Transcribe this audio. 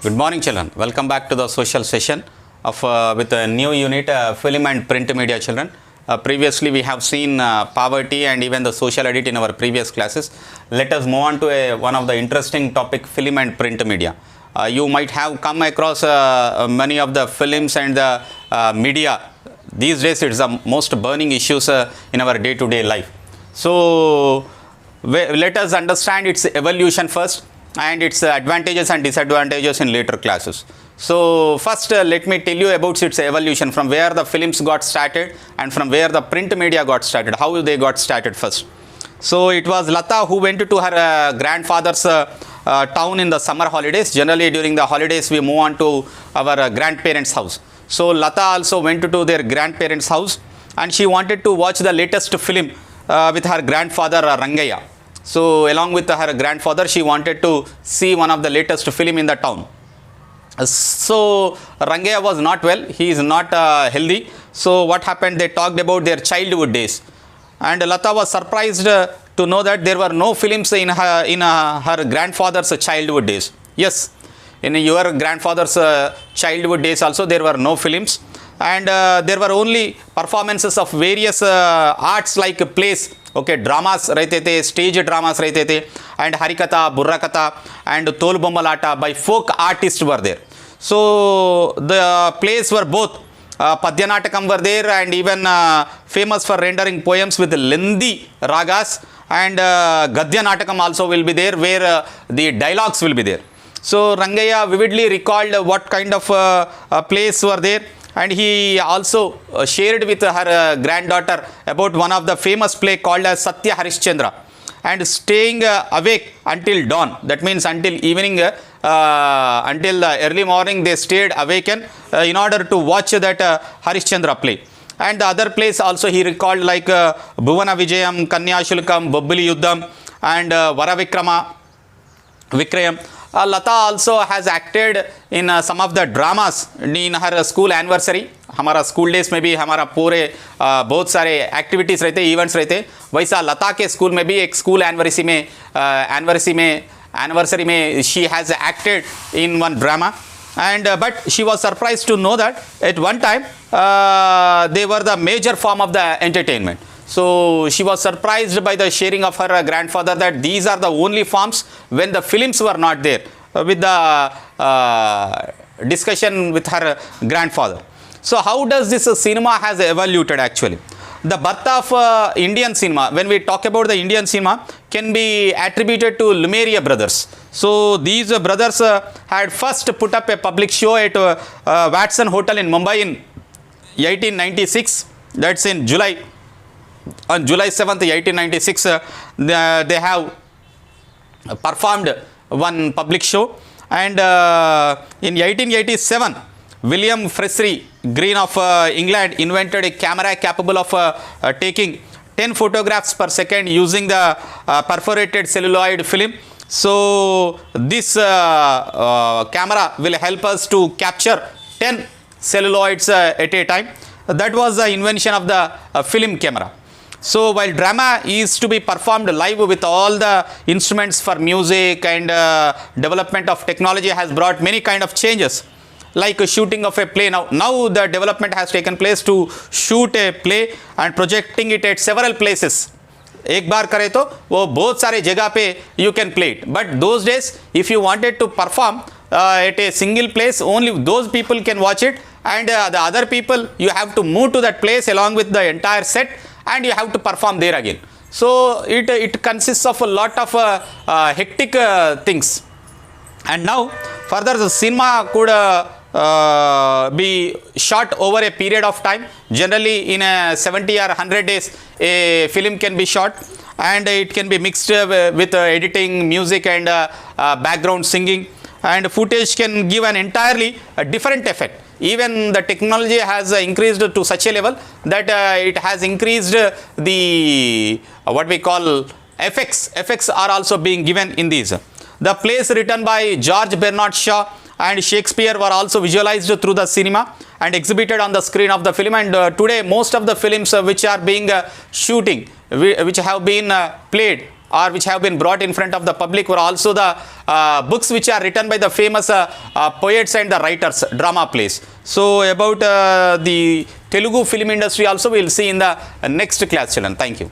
Good morning, children. Welcome back to the social session of with a new unit, film and print media, children. Previously, we have seen poverty and even the social edit in our previous classes. Let us move on to one of the interesting topic, film and print media. You might have come across many of the films and the media. These days, it's the most burning issues in our day-to-day life. So, let us understand its evolution first and its advantages and disadvantages in later classes. So first let me tell you about its evolution, from where the films got started and from where the print media got started, how they got started first. So it was Lata who went to her grandfather's town in the summer holidays. Generally during the holidays we move on to our grandparents' house. So Lata also went to their grandparents' house and she wanted to watch the latest film with her grandfather Rangaya. So along with her grandfather, she wanted to see one of the latest film in the town. So Rangaya was not well, he is not healthy. So what happened, they talked about their childhood days. And Lata was surprised to know that there were no films in her grandfather's childhood days. Yes, in your grandfather's childhood days also there were no films. And there were only performances of various arts like plays. Okay, dramas रहते थे, stage dramas रहते थे, and harikatha, burrakatha, and tol bommalata by folk artists were there. So the plays were both Padyanatakam were there, and even famous for rendering poems with lengthy ragas, and Gadya Natakam also will be there, where the dialogues will be there. So Rangaya vividly recalled what kind of plays were there. And he also shared with her granddaughter about one of the famous play called as Satya Harishchandra, and staying awake until dawn. That means until evening, until early morning they stayed awakened in order to watch that Harishchandra play. And the other plays also he recalled, like Bhuvana Vijayam, Kanyashulkam, Bobbili Yuddham, and Varavikrama Vikrayam. Lata also has acted in some of the dramas in her school anniversary. हमारा school days में भी हमारा पूरे बहुत सारे activities रहते, events रहते, वैसा लता के स्कूल में भी एक स्कूल एनिवर्सरी में she has acted in one drama. And but she was surprised to know that at one time they were the major form of the entertainment. So she was surprised by the sharing of her grandfather that these are the only forms when the films were not there, with the discussion with her grandfather. So how does this cinema has evolved actually? The birth of Indian cinema, when we talk about the Indian cinema, can be attributed to Lumiere brothers. So these brothers had first put up a public show at Watson Hotel in Mumbai in 1896. That's in July. On July 7th, 1896, they have performed one public show. And in 1887, William Freshney Green of England invented a camera capable of taking 10 photographs per second using the perforated celluloid film. So this camera will help us to capture 10 celluloids at a time. That was the invention of the film camera. So while drama is to be performed live with all the instruments for music, and development of technology has brought many kind of changes, like shooting of a play. Now the development has taken place to shoot a play and projecting it at several places. एक बार करे तो वो बहुत सारे जगह पे you can play it. But those days, if you wanted to perform at a single place, only those people can watch it, and the other people, you have to move to that place along with the entire set, and you have to perform there again. So it consists of a lot of hectic things. And now further the cinema could be shot over a period of time. Generally in a 70 or 100 days a film can be shot, and it can be mixed with editing, music, and background singing, and footage can give an entirely different effect. Even the technology has increased to such a level that it has increased the what we call effects. Effects are also being given in these. The plays written by George Bernard Shaw and Shakespeare were also visualized through the cinema and exhibited on the screen of the film. And today most of the films which are being which have been played or which have been brought in front of the public were also the books which are written by the famous poets and the writers, drama plays. So about the Telugu film industry also we will see in the next class, children. Thank you.